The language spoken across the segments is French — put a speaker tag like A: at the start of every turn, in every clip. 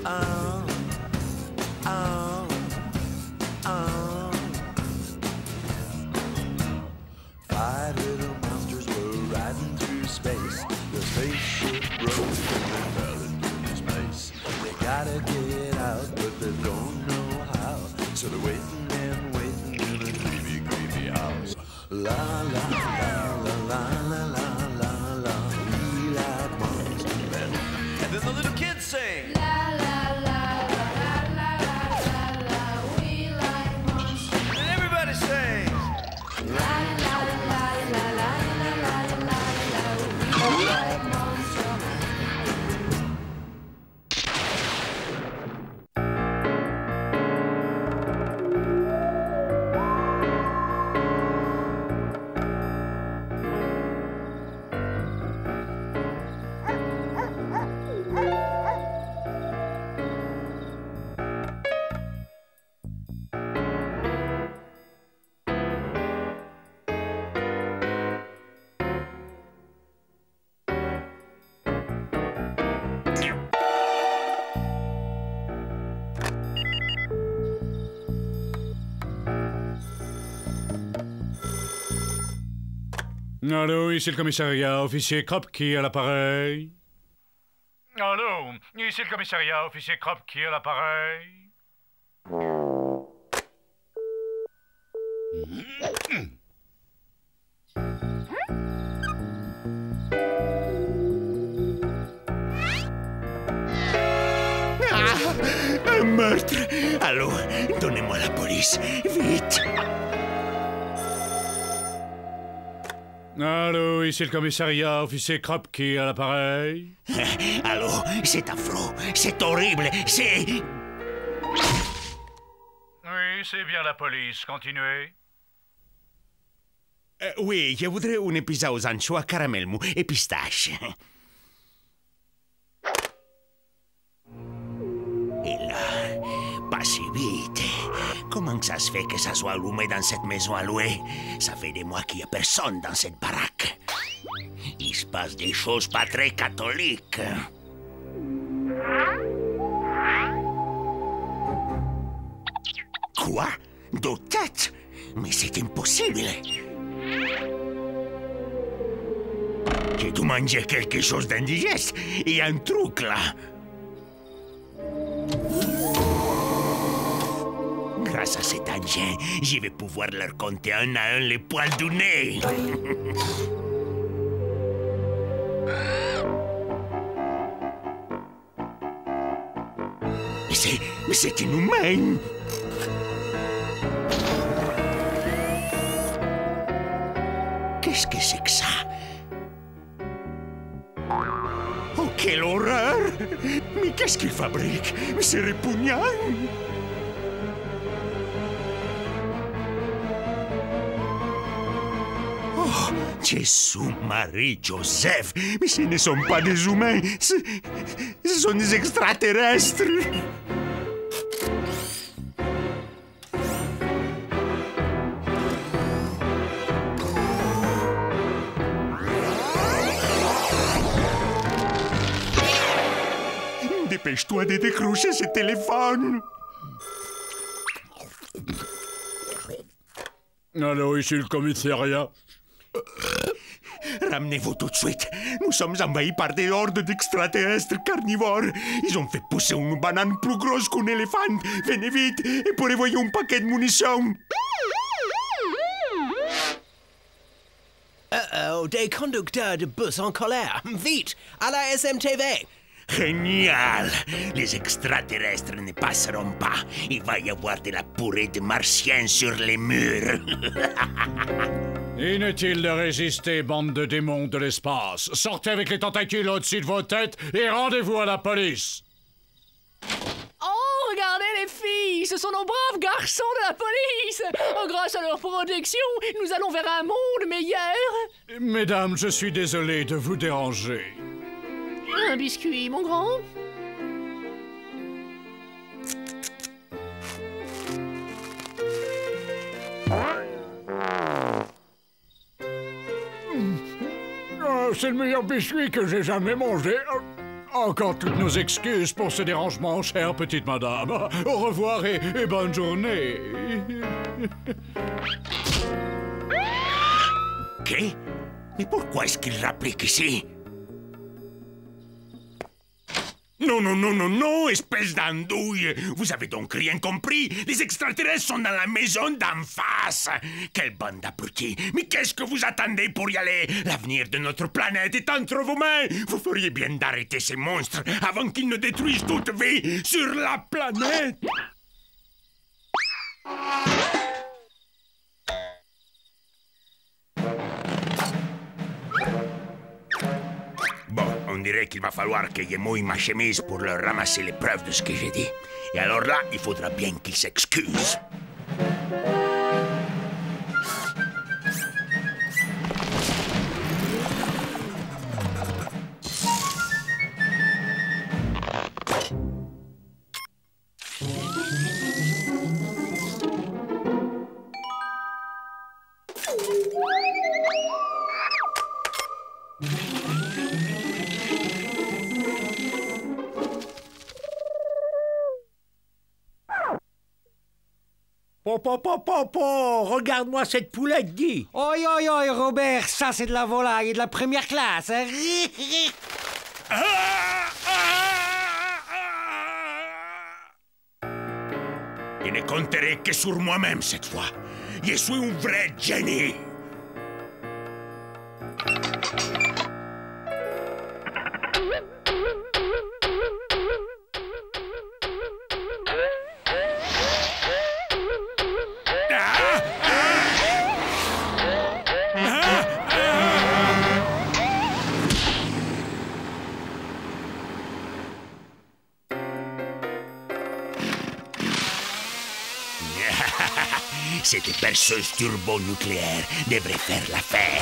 A: Oh, oh, oh. 5 little monsters were riding through space. The spaceship broke and they fell into space. They gotta get out, but they don't know how. So they're waiting and waiting in a creepy, creepy house. La la la la la la la la la. We like monster men. And then the little kids sing.
B: La la la la la la la la. We like monster.
A: And everybody sings.
B: La la la la la la la la la. We like monster.
C: Allô, ici le commissariat, officier Kropki à l'appareil. Allô, ici le commissariat, officier Kropki à l'appareil.
D: Un meurtre! Allô, donnez-moi la police, vite!
C: Allô, ici le commissariat, officier Kropki à l'appareil.
D: Allô, c'est affreux, c'est horrible, c'est...
C: Oui, c'est bien la police, continuez.
D: Oui, je voudrais une pizza aux anchois, caramel mou et pistache. Et là, pas si vite. Comment ça se fait que ça soit allumé dans cette maison à louer? Ça fait des mois qu'il n'y a personne dans cette baraque. Il se passe des choses pas très catholiques. Quoi? Deux têtes? Mais c'est impossible. J'ai dû manger quelque chose d'indigeste. Il y a un truc là. Grâce à cet engin, je vais pouvoir leur compter un à un les poils du nez. Mais c'est inhumain. Qu'est-ce que c'est que ça? Oh, quelle horreur! Mais qu'est-ce qu'il fabrique? Mais c'est répugnant! Oh, Jésus, Marie, Joseph! Mais ce ne sont pas des humains! Ce sont des extraterrestres! Dépêche-toi de décrocher ce téléphone.
C: Allô, ici le commissariat.
D: Ramenez-vous tout de suite. Nous sommes envahis par des hordes d'extraterrestres carnivores. Ils ont fait pousser une banane plus grosse qu'un éléphant. Venez vite et prévoyez un paquet de munitions.
E: Uh-oh, des conducteurs de bus en colère. Vite, à la SMTV.
D: Génial! Les extraterrestres ne passeront pas. Il va y avoir de la purée de martiens sur les murs.
C: Inutile de résister, bande de démons de l'espace. Sortez avec les tentacules au-dessus de vos têtes et rendez-vous à la police.
F: Oh, regardez les filles, ce sont nos braves garçons de la police. Oh, grâce à leur protection, nous allons vers un monde meilleur.
C: Mesdames, je suis désolé de vous déranger.
F: Un biscuit, mon grand.
C: Oh, c'est le meilleur biscuit que j'ai jamais mangé. Encore toutes nos excuses pour ce dérangement, chère petite madame. Au revoir et bonne journée.
D: Quoi? Mais pourquoi est-ce qu'il rapplique ici? Non, non, non, non, non, espèce d'andouille! Vous avez donc rien compris? Les extraterrestres sont dans la maison d'en face! Quelle bande d'abrutis! Mais qu'est-ce que vous attendez pour y aller? L'avenir de notre planète est entre vos mains! Vous feriez bien d'arrêter ces monstres avant qu'ils ne détruisent toute vie sur la planète! Bon, on dirait qu'il va falloir que je mouille ma chemise pour leur ramasser les preuves de ce que j'ai dit. Et alors là, il faudra bien qu'ils s'excusent.
G: Regarde-moi cette poulette, Guy.
H: Oi, oi, oi, Robert, ça c'est de la volaille de la première classe. Hein?
D: Je ne compterai que sur moi-même cette fois. Je suis un vrai génie. Cette perceuse turbonucléaire devrait faire l'affaire.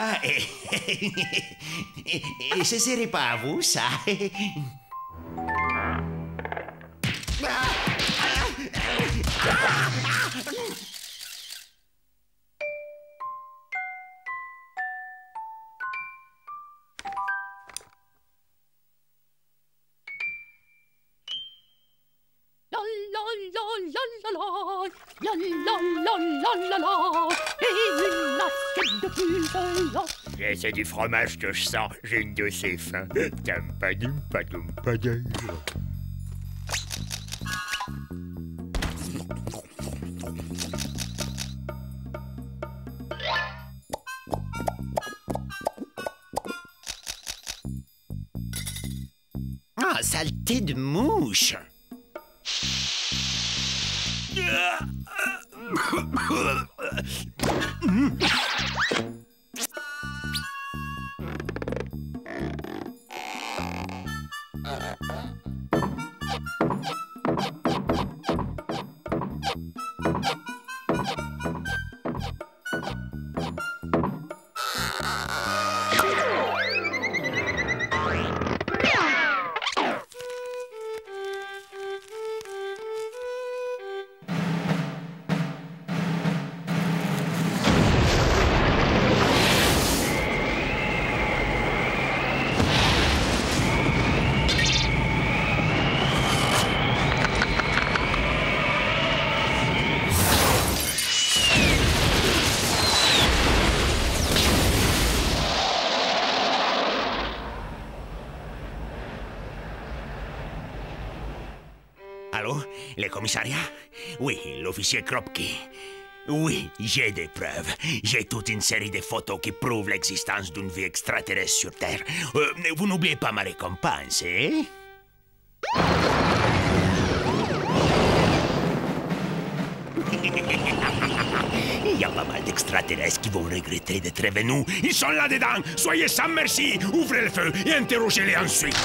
I: Ah, ce serait pas à vous, ça?
D: C'est du fromage que je sens. J'ai une de ces faim.
I: Ah, saleté de mouche!
D: Allô? Le commissariat? Oui, l'officier Kropke. Oui, j'ai des preuves. J'ai toute une série de photos qui prouvent l'existence d'une vie extraterrestre sur Terre. Vous n'oubliez pas ma récompense, hein? Il y a pas mal d'extraterrestres qui vont regretter d'être venus. Ils sont là-dedans. Soyez sans merci. Ouvrez le feu et interrogez-les ensuite.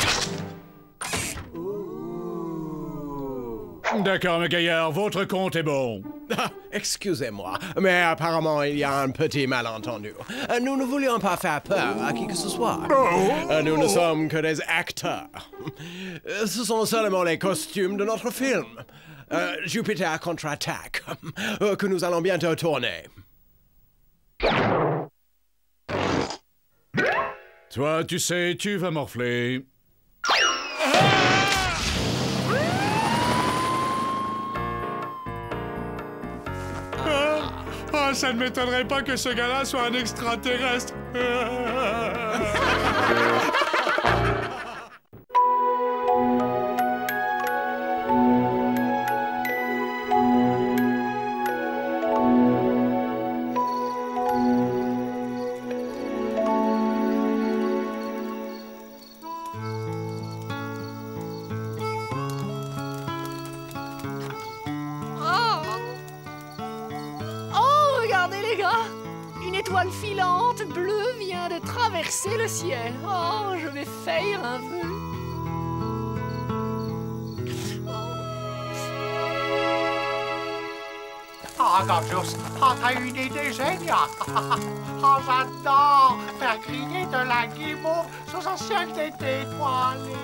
C: D'accord, mes gaillards, votre compte est bon.
E: Ah, excusez-moi, mais apparemment il y a un petit malentendu. Nous ne voulions pas faire peur à qui que ce soit. Nous ne sommes que des acteurs. Ce sont seulement les costumes de notre film. Jupiter contre-attaque, que nous allons bientôt tourner.
C: Toi, tu sais, tu vas morfler. Ah, ça ne m'étonnerait pas que ce gars-là soit un extraterrestre.
F: Une étoile filante bleue vient de traverser le ciel. Oh, je vais faire un vœu.
J: Oh, Gorgeous, t'as une idée géniale. Oh, j'adore faire griller de la guimauve sous un ciel d'été étoilé.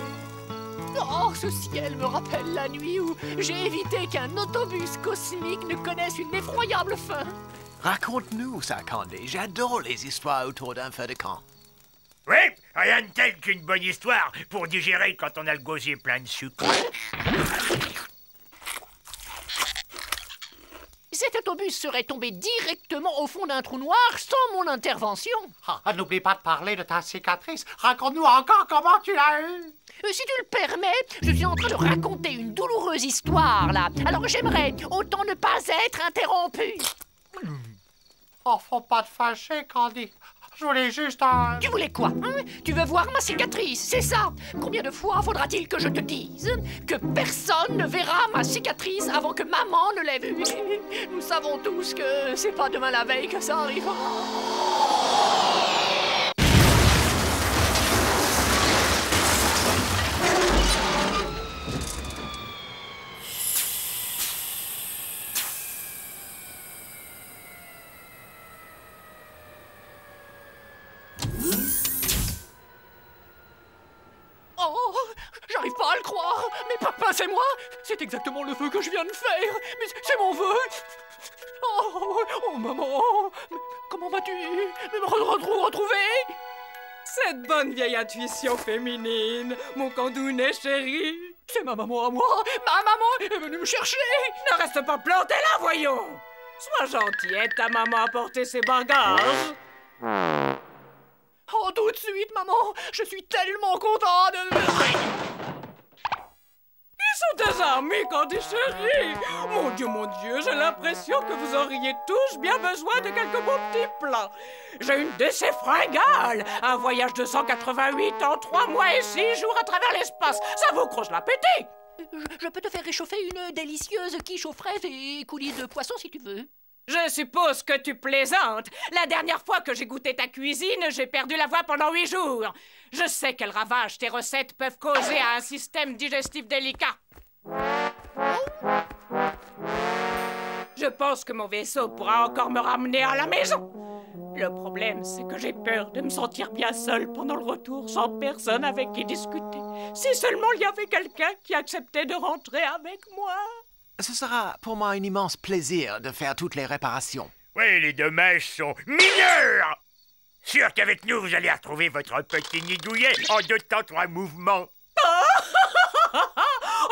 F: Oh, ce ciel me rappelle la nuit où j'ai évité qu'un autobus cosmique ne connaisse une effroyable fin.
K: Raconte-nous ça, Candy. J'adore les histoires autour d'un feu de camp.
D: Oui, rien de tel qu'une bonne histoire pour digérer quand on a le gosier plein de sucre.
F: Cet autobus serait tombé directement au fond d'un trou noir sans mon intervention.
J: Ah, n'oublie pas de parler de ta cicatrice. Raconte-nous encore comment tu l'as eue.
F: Si tu le permets, je suis en train de raconter une douloureuse histoire, là. Alors j'aimerais autant ne pas être interrompu.
J: Oh, faut pas te fâcher, Candy. Je voulais juste un...
F: Tu voulais quoi, hein? Tu veux voir ma cicatrice, c'est ça? Combien de fois faudra-t-il que je te dise que personne ne verra ma cicatrice avant que maman ne l'ait vue? Nous savons tous que c'est pas demain la veille que ça arrivera. Oh, j'arrive pas à le croire. Mais papa, c'est moi. C'est exactement le vœu que je viens de faire. Mais c'est mon vœu. Oh, maman. Mais comment vas-tu me retrouver?
L: Cette bonne vieille intuition féminine, mon candounet chéri.
F: C'est ma maman à moi. Ma maman est venue me chercher.
L: Ne reste pas planté là, voyons. Sois gentil, aide ta maman à porter ses bagages.
F: Oh, tout de suite, maman. Je suis tellement content de...
L: Ils sont désarmés, Candy chérie. Mon Dieu, j'ai l'impression que vous auriez tous bien besoin de quelques beaux petits plats. J'ai une décès fringale, un voyage de 188 en 3 mois et 6 jours à travers l'espace. Ça vous croche l'appétit.
F: Je peux te faire réchauffer une délicieuse quiche aux fraises et coulisses de poisson si tu veux.
L: Je suppose que tu plaisantes. La dernière fois que j'ai goûté ta cuisine, j'ai perdu la voix pendant 8 jours. Je sais quel ravage tes recettes peuvent causer à un système digestif délicat. Je pense que mon vaisseau pourra encore me ramener à la maison. Le problème, c'est que j'ai peur de me sentir bien seule pendant le retour, sans personne avec qui discuter. Si seulement il y avait quelqu'un qui acceptait de rentrer avec moi.
K: Ce sera pour moi un immense plaisir de faire toutes les réparations.
D: Oui, les dommages sont mineurs. Sûr qu'avec nous, vous allez retrouver votre petit nid douillet en 2 temps 3 mouvements.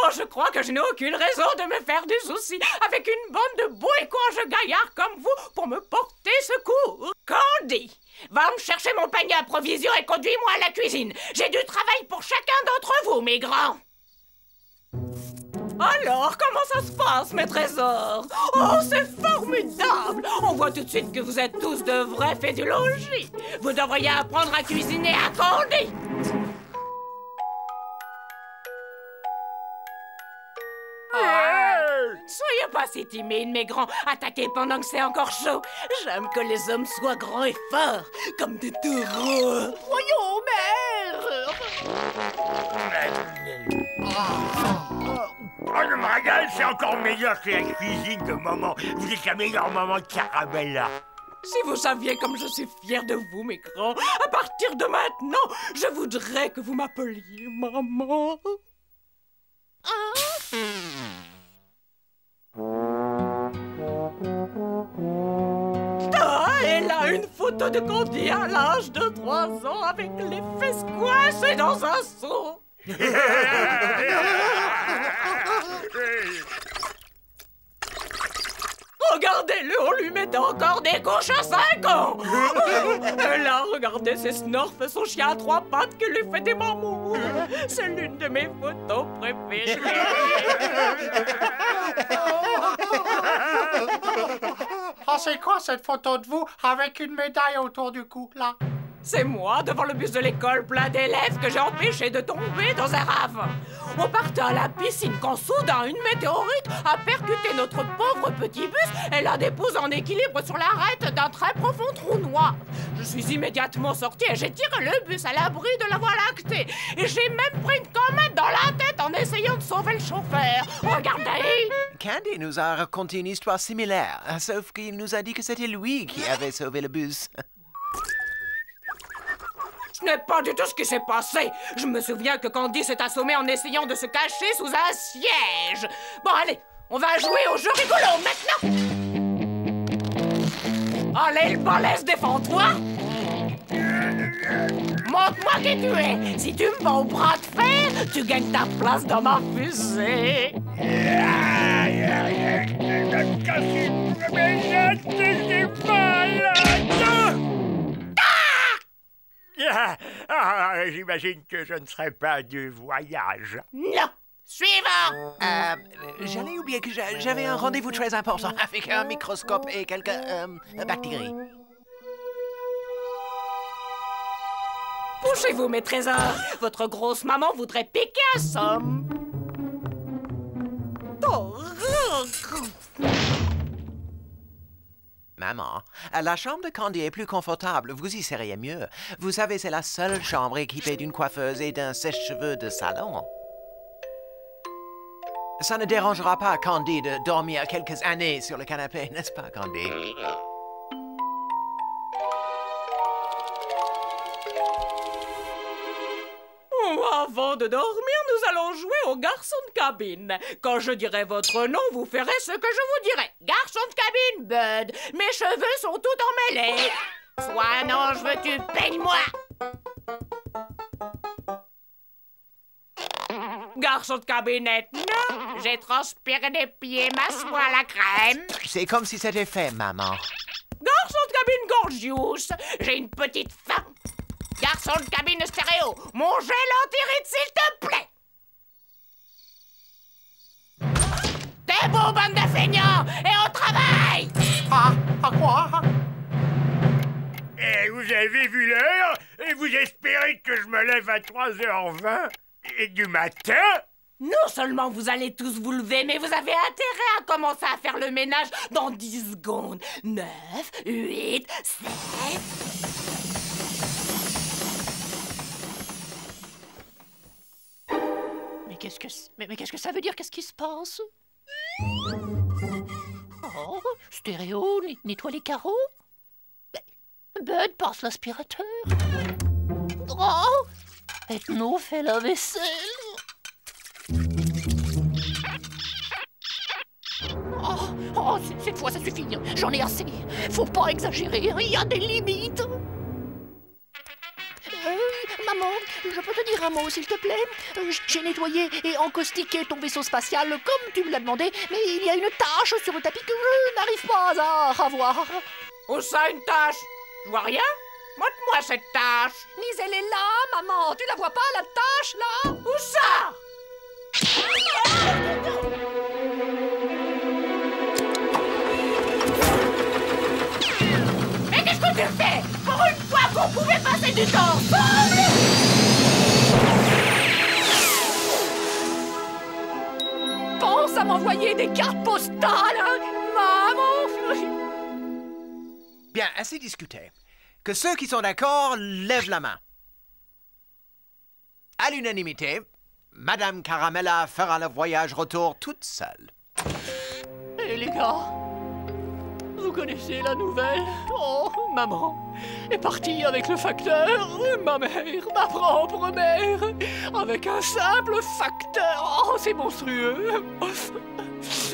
L: Oh, je crois que je n'ai aucune raison de me faire des soucis avec une bande de beaux et courageux gaillards comme vous pour me porter secours. Candy, va me chercher mon panier à provisions et conduis-moi à la cuisine. J'ai du travail pour chacun d'entre vous, mes grands. Alors, comment ça se passe, mes trésors? Oh, c'est formidable! On voit tout de suite que vous êtes tous de vrais fédulogis. Vous devriez apprendre à cuisiner à Candy. Soyez pas si timides, mes grands. Attaquez pendant que c'est encore chaud. J'aime que les hommes soient grands et forts, comme des taureaux.
F: Voyons, mère.
M: Oh, je me régale, c'est encore meilleur que la cuisine de maman. Vous êtes la meilleure maman de Caramella.
L: Si vous saviez comme je suis fière de vous, mes grands, à partir de maintenant, je voudrais que vous m'appeliez maman. Ah, et là, une photo de Candy à l'âge de 3 ans avec les fesses coincées dans un seau. Regardez-le, on lui met encore des couches à 5 ans. Là, regardez ses snorfs, son chien à 3 pattes qui lui fait des mamours. C'est l'une de mes photos préférées.
J: Oh, c'est quoi cette photo de vous avec une médaille autour du cou, là?
L: C'est moi, devant le bus de l'école plein d'élèves, que j'ai empêché de tomber dans un ravin. On partait à la piscine quand soudain une météorite a percuté notre pauvre petit bus et l'a déposé en équilibre sur l'arête d'un très profond trou noir. Je suis immédiatement sortie et j'ai tiré le bus à l'abri de la Voie lactée. Et j'ai même pris une comète dans la tête en essayant de sauver le chauffeur. Regardez!
K: Candy nous a raconté une histoire similaire, sauf qu'il nous a dit que c'était lui qui avait sauvé le bus.
L: Ce n'est pas du tout ce qui s'est passé. Je me souviens que Candy s'est assommée en essayant de se cacher sous un siège. Bon, allez, on va jouer au jeu rigolo maintenant. Allez, le balèze, défends-toi. Montre-moi qui tu es. Si tu me vas au bras de fer, tu gagnes ta place dans ma fusée.
M: J'imagine que je ne serai pas du voyage.
L: Non. Suivant.
K: J'allais oublier que j'avais un rendez-vous très important avec un microscope et quelques bactéries.
L: Couchez-vous, mes trésors. Votre grosse maman voudrait piquer un somme.
K: Maman, la chambre de Candy est plus confortable. Vous y seriez mieux. Vous savez, c'est la seule chambre équipée d'une coiffeuse et d'un sèche-cheveux de salon. Ça ne dérangera pas Candy de dormir quelques années sur le canapé, n'est-ce pas, Candy?
L: Avant de dormir, nous allons jouer au garçon de cabine. Quand je dirai votre nom, vous ferez ce que je vous dirai. Garçon de cabine, Bud. Mes cheveux sont tout emmêlés. Sois un ange, veux-tu, peigne-moi. Garçon de cabinette, non. J'ai transpiré des pieds, m'assois à la crème.
K: C'est comme si c'était fait, maman.
L: Garçon de cabine gorgeous, j'ai une petite faim. Garçon de cabine stéréo, mon gel anti-ride, s'il te plaît. T'es beau, bande de feignants, et au travail.
J: À quoi?
M: Et vous avez vu l'heure? Et vous espérez que je me lève à 3h20 et du matin?
L: Non seulement vous allez tous vous lever, mais vous avez intérêt à commencer à faire le ménage dans 10 secondes. 9, 8, 7...
F: Mais qu'est-ce que ça veut dire? Qu'est-ce qui se passe? Oh, stéréo, nettoie les carreaux. Bud passe l'aspirateur. Oh, Ethno fait la vaisselle. Oh, cette fois, ça suffit. J'en ai assez. Faut pas exagérer, il y a des limites. Maman, je peux te dire un mot, s'il te plaît? J'ai nettoyé et encaustiqué ton vaisseau spatial comme tu me l'as demandé, mais il y a une tache sur le tapis que je n'arrive pas à revoir.
L: Où ça, une tache? Je vois rien. Montre-moi cette tache.
F: Mais elle est là, maman. Tu la vois pas, la tache, là?
L: Où ça? Mais qu'est-ce que tu fais? Pour une fois qu'on pouvait passer du temps ensemble!
F: Pense à m'envoyer des cartes postales, maman.
K: Bien, assez discuté. Que ceux qui sont d'accord lèvent la main. À l'unanimité, Madame Caramella fera le voyage retour toute seule.
F: Et les gars, vous connaissez la nouvelle? Oh, maman est partie avec le facteur, ma mère, ma propre mère, avec un simple facteur. Oh, c'est monstrueux.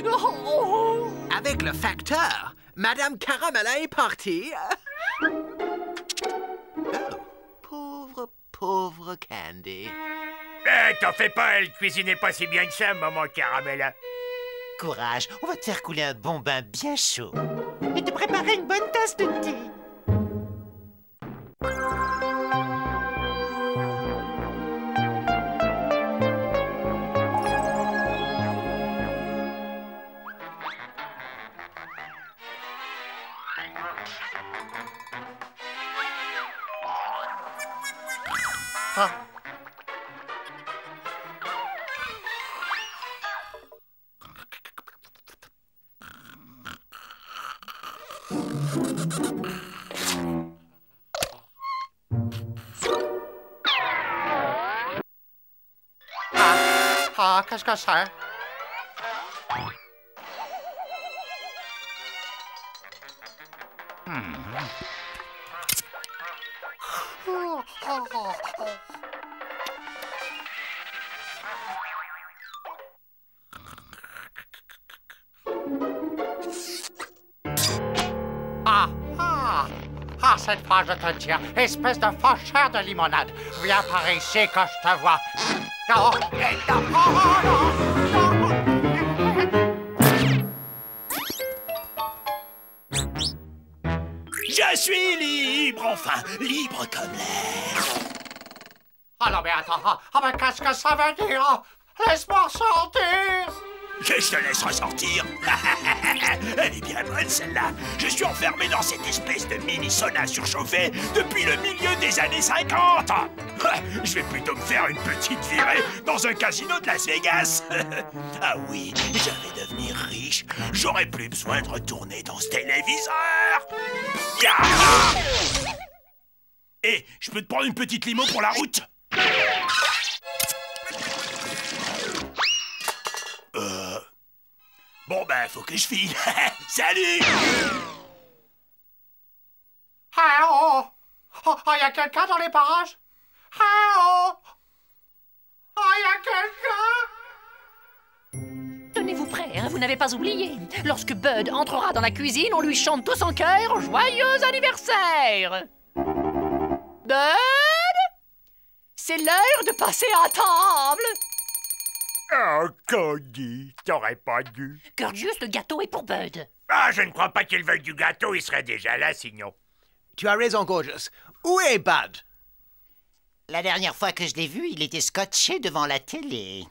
F: Oh.
K: Avec le facteur, Madame Caramella est partie. Oh, pauvre Candy.
M: T'en fais pas, elle cuisinait pas si bien que ça, maman Caramella.
I: Courage, on va te faire couler un bon bain bien chaud. Et te préparer une bonne tasse de thé.
J: Ah. Ah, qu'est-ce que c'est? Ah, cette fois je te tiens, espèce de faucheur de limonade. Viens par ici que je te vois. Oh,
D: Je suis libre, enfin, libre comme l'air.
J: Ah non, mais attends, mais qu'est-ce que ça veut dire? Laisse-moi sortir!
D: Je te laisse ressortir. Elle est bien bonne, celle-là. Je suis enfermé dans cette espèce de mini-sauna surchauffé depuis le milieu des années 50. Je vais plutôt me faire une petite virée dans un casino de Las Vegas. Ah oui, je vais devenir riche. J'aurai plus besoin de retourner dans ce téléviseur. Et je peux te prendre une petite limo pour la route? Bon, ben, faut que je file. Salut!
J: Oh! Oh, y a quelqu'un dans les parages? Oh! Oh, y a quelqu'un?
F: Tenez-vous prêts, hein, vous n'avez pas oublié. Lorsque Bud entrera dans la cuisine, on lui chante tous en chœur « Joyeux anniversaire !» Bud? C'est l'heure de passer à table!
M: Oh, Candy, t'aurais pas dû.
F: Gorgeous, le gâteau est pour Bud.
M: Ah, je ne crois pas qu'il veuille du gâteau, il serait déjà là sinon.
K: Tu as raison, Gorgeous. Où est Bud?
I: La dernière fois que je l'ai vu, il était scotché devant la télé.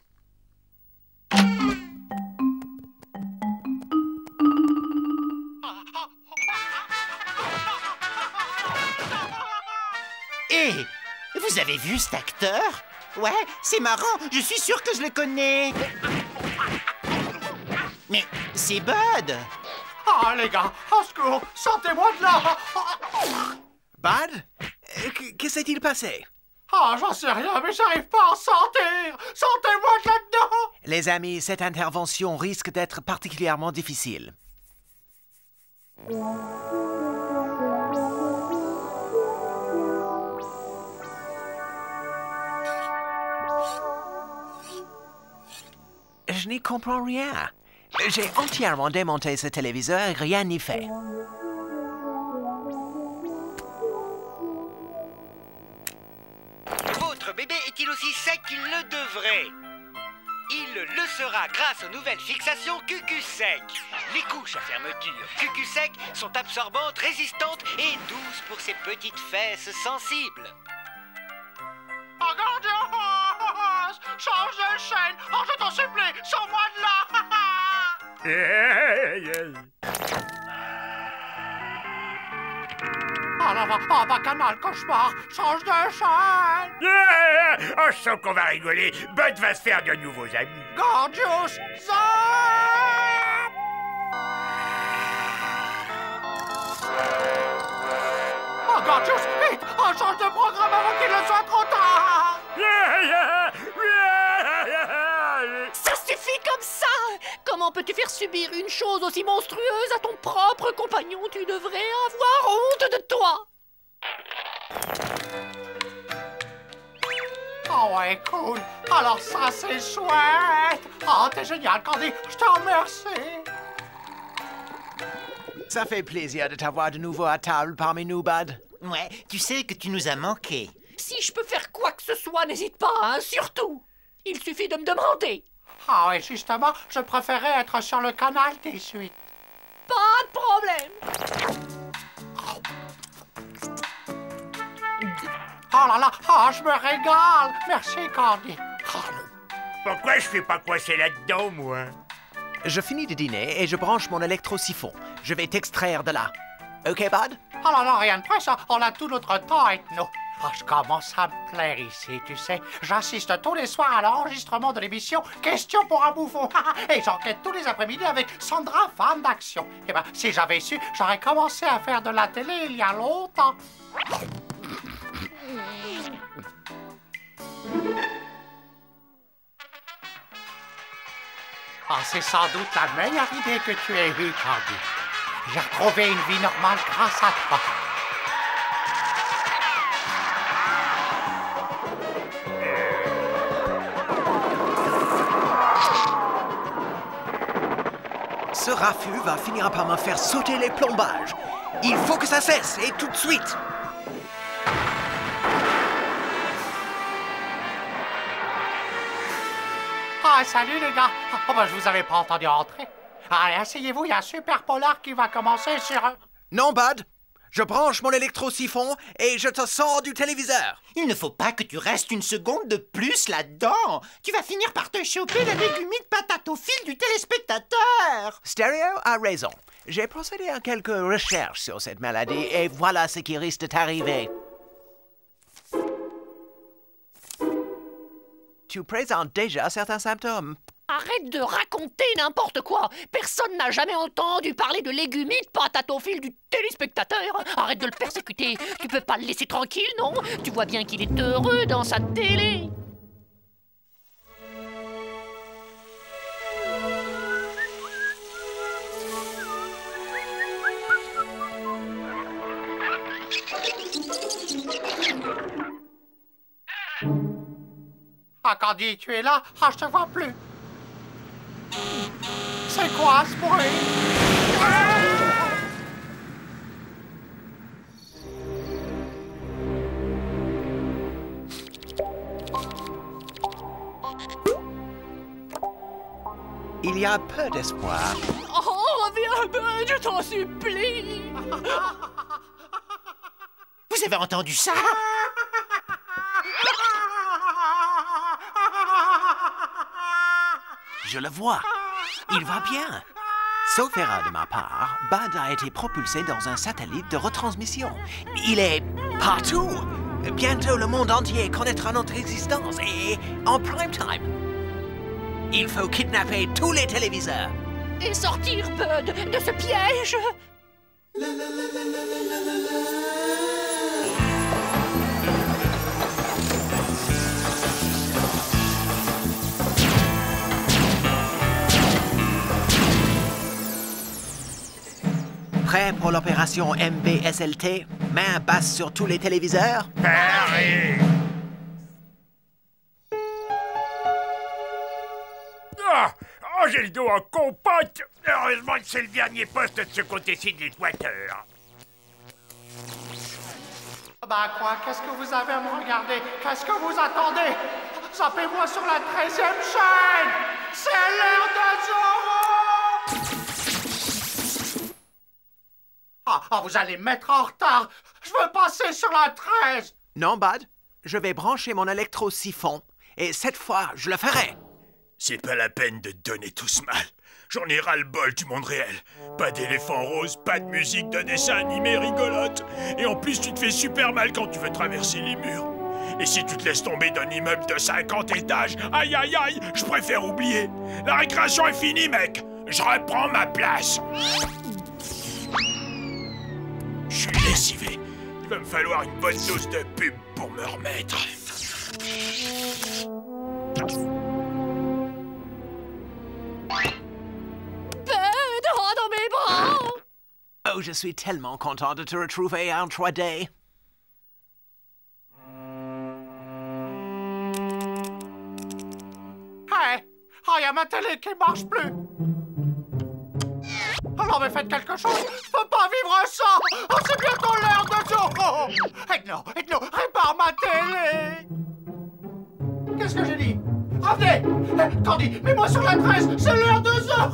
I: Hé, vous avez vu cet acteur? Ouais, c'est marrant, je suis sûr que je le connais. Mais c'est Bud.
J: Oh, les gars, au secours, sortez-moi de là.
K: Bud? Que s'est-il passé?
J: Oh, j'en sais rien, mais j'arrive pas à en sortir. Sortez-moi de là-dedans.
K: Les amis, cette intervention risque d'être particulièrement difficile. Je n'y comprends rien. J'ai entièrement démonté ce téléviseur et rien n'y fait.
N: Votre bébé est-il aussi sec qu'il le devrait? Il le sera grâce aux nouvelles fixations Cucu-Sec. Les couches à fermeture Cucu-Sec sont absorbantes, résistantes et douces pour ses petites fesses sensibles.
J: Oh, Gorgeous! Change de chaîne! Oh, je t'en supplie! Sors-moi de là! Oh là là! Oh, bah, canal, cauchemar! Change de chaîne!
M: Oh, je sens qu'on va rigoler. Bud va se faire de nouveaux amis.
J: Gorgeous! Zap! Oh, Gorgeous! Vite! On change de programme avant qu'il ne soit trop tard!
F: Comment peux-tu faire subir une chose aussi monstrueuse à ton propre compagnon? Tu devrais avoir honte de toi.
J: Oh ouais, cool. Alors ça, c'est chouette. Oh, t'es génial, Candy. Je te remercie.
K: Ça fait plaisir de t'avoir de nouveau à table parmi nous, Bud.
I: Ouais, tu sais que tu nous as manqué.
F: Si je peux faire quoi que ce soit, n'hésite pas, hein, surtout. Il suffit de me demander.
J: Ah oui, justement, je préférais être sur le canal des suites.
F: Pas de problème.
J: Oh là là, oh, je me régale. Merci, Candy.
M: Pourquoi je fais pas coincer là-dedans, moi?
K: Je finis de dîner et je branche mon électro-siphon. Je vais t'extraire de là. OK, Bud?
J: Oh là là, rien de près, ça. On a tout notre temps avec nous. Oh, je commence à me plaire ici, tu sais. J'assiste tous les soirs à l'enregistrement de l'émission Question pour un bouffon. Et j'enquête tous les après-midi avec Sandra, femme d'action. Eh ben, si j'avais su, j'aurais commencé à faire de la télé il y a longtemps. Ah, c'est sans doute la meilleure idée que tu aies eue, Candy. J'ai retrouvé une vie normale grâce à toi.
K: Ce raffut va finir par me faire sauter les plombages. Il faut que ça cesse, et tout de suite.
J: Ah, salut les gars. Oh, ben, je vous avais pas entendu rentrer. Allez, asseyez-vous, il y a un super polar qui va commencer sur...
K: Non, Bud. Je branche mon électro-siphon et je te sors du téléviseur.
I: Il ne faut pas que tu restes une seconde de plus là-dedans. Tu vas finir par te choper la légumide patatophile du téléspectateur.
K: Stereo a raison. J'ai procédé à quelques recherches sur cette maladie et voilà ce qui risque de t'arriver. Tu présentes déjà certains symptômes.
F: Arrête de raconter n'importe quoi. Personne n'a jamais entendu parler de légumide patatophile du téléspectateur. Arrête de le persécuter. Tu peux pas le laisser tranquille, non? Tu vois bien qu'il est heureux dans sa télé.
J: Ah, Candy, tu es là? Ah, je te vois plus. C'est quoi ce bruit?
K: Il y a peu d'espoir.
F: Oh, reviens, Bud, je t'en supplie.
I: Vous avez entendu ça?
K: Je le vois. Il va bien. Sauf erreur de ma part, Bud a été propulsé dans un satellite de retransmission. Il est partout. Bientôt, le monde entier connaîtra notre existence et en prime time. Il faut kidnapper tous les téléviseurs.
F: Et sortir, Bud, de ce piège.
K: Prêt pour l'opération MBSLT? Main basse sur tous les téléviseurs?
M: Paris! Ah! Oh, j'ai le dos en compote! Heureusement que c'est le dernier poste de ce côté-ci de l'équateur.
J: Bah quoi, qu'est-ce que vous avez à me regarder? Qu'est-ce que vous attendez? Zappez-moi sur la 13e chaîne! C'est l'heure de Zorro! Ah, vous allez me mettre en retard! Je veux passer sur la 13!
K: Non, Bud. Je vais brancher mon électro-siphon et cette fois, je le ferai.
M: C'est pas la peine de donner tout ce mal. J'en ai ras-le-bol du monde réel. Pas d'éléphant rose, pas de musique de dessin animé rigolote. Et en plus, tu te fais super mal quand tu veux traverser les murs. Et si tu te laisses tomber d'un immeuble de 50 étages, aïe aïe aïe, je préfère oublier. La récréation est finie, mec. Je reprends ma place. Je suis lessivé. Il va me falloir une bonne dose de pub pour me remettre.
K: Oh, je suis tellement content de te retrouver en 3D.
J: Hey, il y a ma télé qui marche plus. Alors, mais faites quelque chose. Je peux pas vivre sans. Oh, c'est bientôt l'heure de jour. Edno, répare ma télé. Qu'est-ce que j'ai dit? Revenez. Candy, mets-moi sur la 13. C'est l'heure de jour.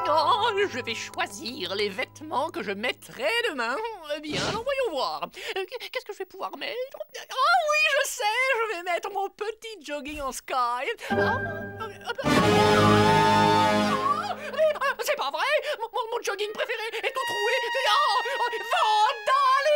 F: Oh, je vais choisir les vêtements que je mettrai demain. Eh bien, alors voyons voir. Qu'est-ce que je vais pouvoir mettre? Ah oui, je sais, je vais mettre mon petit jogging en sky. C'est pas vrai, mon jogging préféré est tout troué. Vandalisme!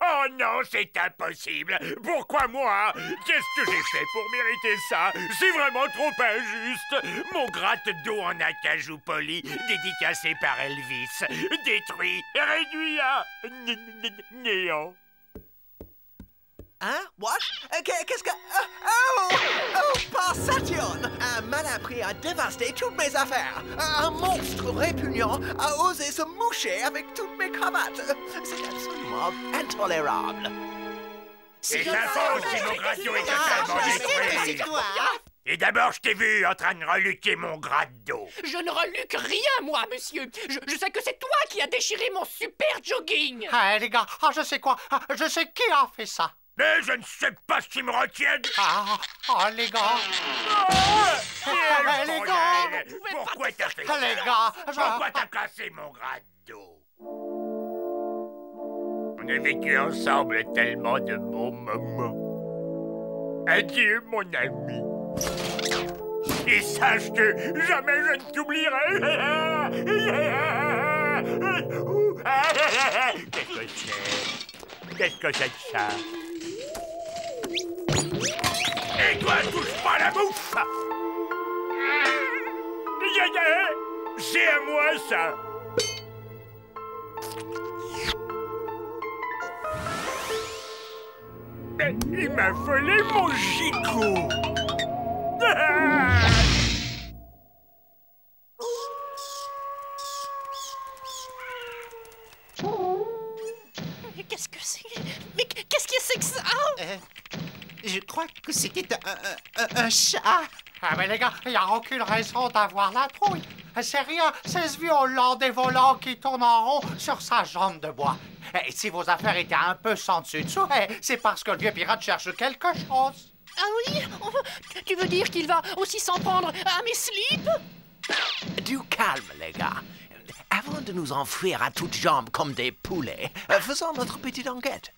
M: Oh non, c'est impossible. Pourquoi moi? Qu'est-ce que j'ai fait pour mériter ça? C'est vraiment trop injuste. Mon gratte-dos en acajou poli, dédicacé par Elvis, détruit, réduit à néant.
K: Hein? What? Qu'est-ce que... Oh, par Saturne! Un malin pris a dévasté toutes mes affaires. Un monstre répugnant a osé se moucher avec toutes mes cravates. C'est absolument intolérable.
M: C'est ta faute si mon gratte-dos est totalement détruit. Et d'abord, je t'ai vu en train de reluquer mon gratte-dos.
F: Je ne reluque rien, moi, monsieur. Je sais que c'est toi qui as déchiré mon super jogging.
J: Hey, les gars, je sais quoi? Je sais qui a fait ça.
M: Mais je ne sais pas ce qui me retienne.
J: Les gars. Les gars.
M: Pourquoi t'as fait ça?
J: Les gars.
M: Pourquoi t'as cassé mon gratte-dos? On a vécu ensemble tellement de beaux moments. Adieu, mon ami. Et sache que jamais je ne t'oublierai. Qu'est-ce que c'est que ça? Et toi, touche pas à la bouffe! C'est à moi, ça! Il m'a volé mon gigot!
F: Qu'est-ce que c'est? Mais qu'est-ce que c'est que ça?
I: Je crois que c'était un chat.
J: Mais les gars, il n'y a aucune raison d'avoir la trouille. C'est rien, c'est ce violent des volants qui tourne en rond sur sa jambe de bois. Et si vos affaires étaient un peu sans dessus-dessous, c'est parce que le vieux pirate cherche quelque chose.
F: Ah oui? Tu veux dire qu'il va aussi s'en prendre à mes slips?
K: Du calme, les gars. Avant de nous enfuir à toutes jambes comme des poulets, faisons notre petite enquête.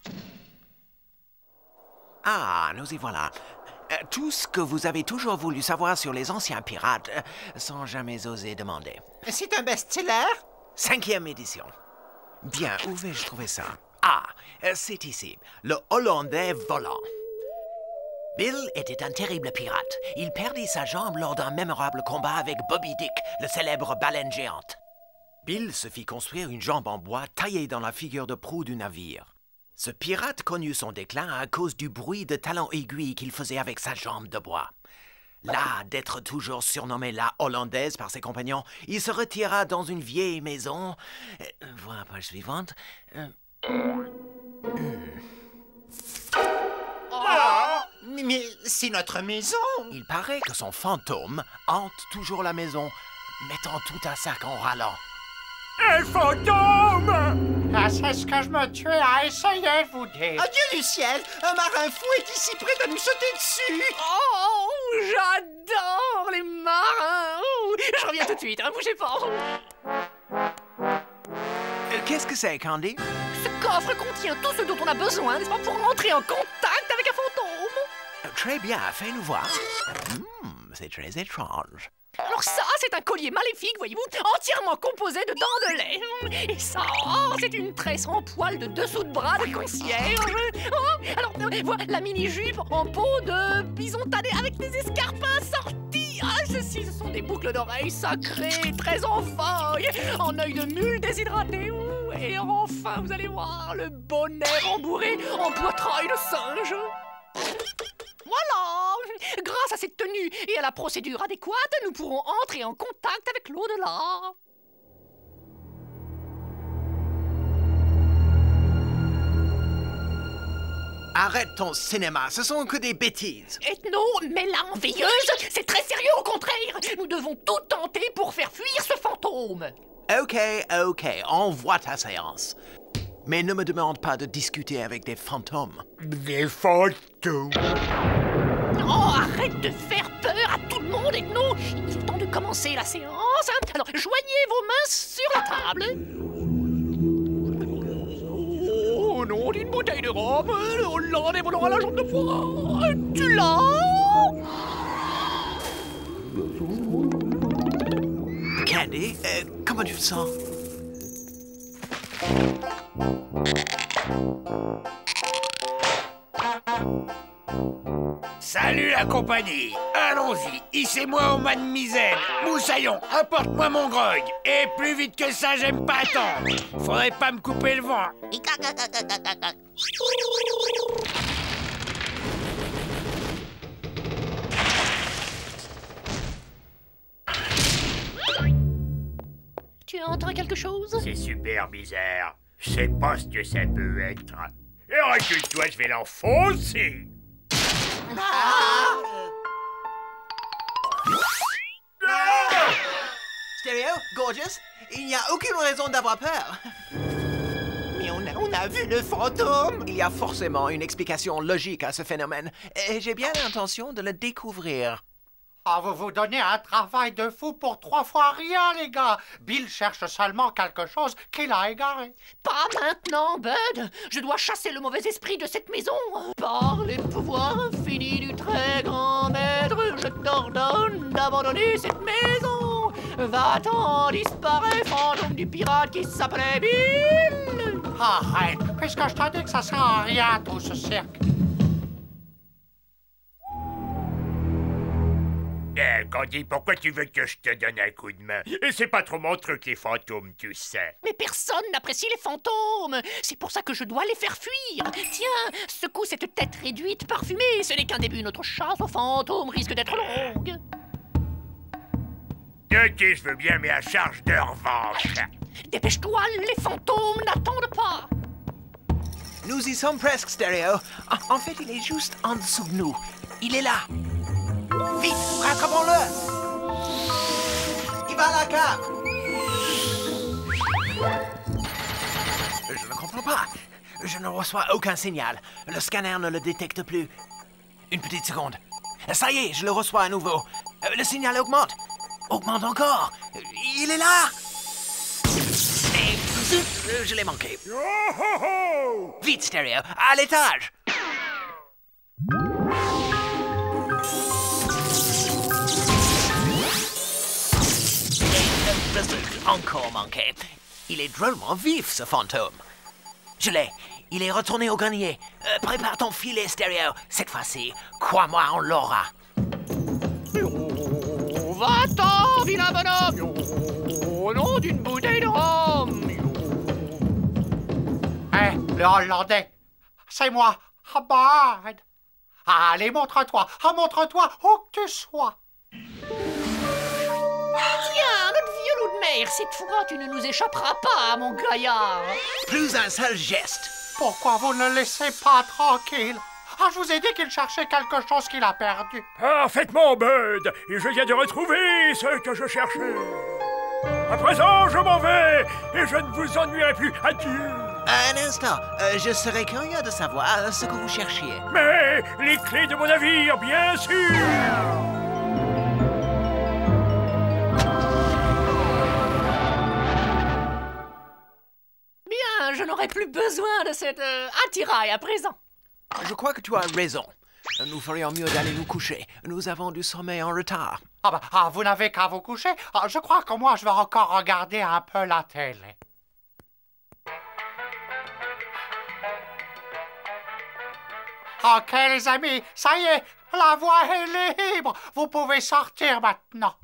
K: Ah, nous y voilà. Tout ce que vous avez toujours voulu savoir sur les anciens pirates, sans jamais oser demander.
I: C'est un best-seller?
K: 5e édition. Bien, où vais-je trouver ça? Ah, c'est ici. Le Hollandais volant. Bill était un terrible pirate. Il perdit sa jambe lors d'un mémorable combat avec Bobby Dick, le célèbre baleine géante. Bill se fit construire une jambe en bois taillée dans la figure de proue du navire. Ce pirate connut son déclin à cause du bruit de talons aiguilles qu'il faisait avec sa jambe de bois. Las d'être toujours surnommé la Hollandaise par ses compagnons, il se retira dans une vieille maison. Voilà la page suivante.
I: Mais c'est notre maison.
K: Il paraît que son fantôme hante toujours la maison, mettant tout à sac en râlant.
M: Un fantôme!
J: C'est ce que je me tuais à essayer de vous dire.
I: Adieu du ciel, un marin fou est ici prêt à nous sauter dessus.
F: Oh, j'adore les marins. Je reviens tout de suite, bougez pas.
K: Qu'est-ce que c'est, Candy?
F: Ce coffre contient tout ce dont on a besoin, n'est-ce pas, pour entrer en contact avec un fantôme.
K: Très bien, fais-nous voir. C'est très étrange.
F: Alors ça, c'est c'est un collier maléfique, voyez-vous, entièrement composé de dents de lait. Et ça, oh, c'est une tresse en poil de dessous de bras de concierge. Oh, alors, voilà la mini-jupe en peau de bison tanné avec des escarpins sortis. Ah, ce sont des boucles d'oreilles sacrées, très en feuille, en œil de mule déshydraté. Et enfin, vous allez voir, le bonnet rembourré en poitrail de singe. Voilà! Grâce à cette tenue et à la procédure adéquate, nous pourrons entrer en contact avec l'au-delà.
K: Arrête ton cinéma, ce sont que des bêtises.
F: Ethno, mais là en veilleuse, c'est très sérieux au contraire. Nous devons tout tenter pour faire fuir ce fantôme.
K: Ok, envoie ta séance. Mais ne me demande pas de discuter avec des fantômes.
M: Des fantômes?
F: Oh, arrête de faire peur à tout le monde, Ethno. Il est temps de commencer la séance. Alors, joignez vos mains sur la table. Oh non, d'une bouteille de rhum, le Hollandais volant à la jambe de bois. Tu l'as?
K: Candy, comment tu te sens?
O: Salut la compagnie. Allons-y, hissez-moi au mademoiselle. Moussaillon, apporte-moi mon grog. Et plus vite que ça, j'aime pas attendre. Faudrait pas me couper le vent.
F: Tu entends quelque chose?
O: C'est super bizarre. Je sais pas ce que ça peut être. Et recule-toi, je vais l'enfoncer.
K: Stereo, Gorgeous, il n'y a aucune raison d'avoir peur.
I: Mais on a vu le fantôme.
K: Il y a forcément une explication logique à ce phénomène, et j'ai bien l'intention de le découvrir.
J: Ah, vous vous donnez un travail de fou pour 3 fois rien, les gars. Bill cherche seulement quelque chose qu'il a égaré.
F: Pas maintenant, Bud. Je dois chasser le mauvais esprit de cette maison. Par les pouvoirs infinis du très grand maître, je t'ordonne d'abandonner cette maison. Va-t'en, disparaît, fantôme du pirate qui s'appelait Bill.
J: Arrête, puisque je t'ai dit que ça sert à rien, tout ce cirque.
O: Candy, pourquoi tu veux que je te donne un coup de main? Et c'est pas trop mon truc, les fantômes, tu sais.
F: Mais personne n'apprécie les fantômes. C'est pour ça que je dois les faire fuir. Tiens, secoue cette tête réduite parfumée. Ce n'est qu'un début. Notre chasse aux fantômes risque d'être longue.
O: Ok, je veux bien, mais à charge de revanche.
F: Dépêche-toi, les fantômes n'attendent pas.
K: Nous y sommes presque, Stereo. En fait, il est juste en dessous de nous. Il est là. Vite, rattrapons-le! Il va à la cave! Je ne comprends pas. Je ne reçois aucun signal. Le scanner ne le détecte plus. Une petite seconde. Ça y est, je le reçois à nouveau. Le signal augmente. Augmente encore. Il est là! Et zut, je l'ai manqué. Vite, Stereo, à l'étage! Encore manqué. Il est drôlement vif, ce fantôme. Je l'ai. Il est retourné au grenier. Prépare ton filet, Stereo. Cette fois-ci, crois-moi, on l'aura.
F: Va-t'en, vilain bonhomme. Au nom d'une bouteille de rhum.
J: Hein, le Hollandais. C'est moi, Bud. Allez, montre-toi. Montre-toi où que tu sois.
F: Tiens, notre vieux loup de mer, cette fois tu ne nous échapperas pas, mon gaillard.
K: Plus un seul geste.
J: Pourquoi vous ne le laissez pas tranquille? Ah, je vous ai dit qu'il cherchait quelque chose qu'il a perdu.
M: Parfaitement, Bud. Et je viens de retrouver ce que je cherchais. À présent, je m'en vais et je ne vous ennuierai plus. Adieu.
K: Un instant, je serais curieux de savoir ce que vous cherchiez.
M: Mais les clés de mon navire, bien sûr.
F: Je n'aurai plus besoin de cette attirail à présent.
K: Je crois que tu as raison. Nous ferions mieux d'aller nous coucher. Nous avons du sommeil en retard.
J: Vous n'avez qu'à vous coucher. Je crois que moi, je vais encore regarder un peu la télé. Ok, les amis, ça y est, la voie est libre. Vous pouvez sortir maintenant.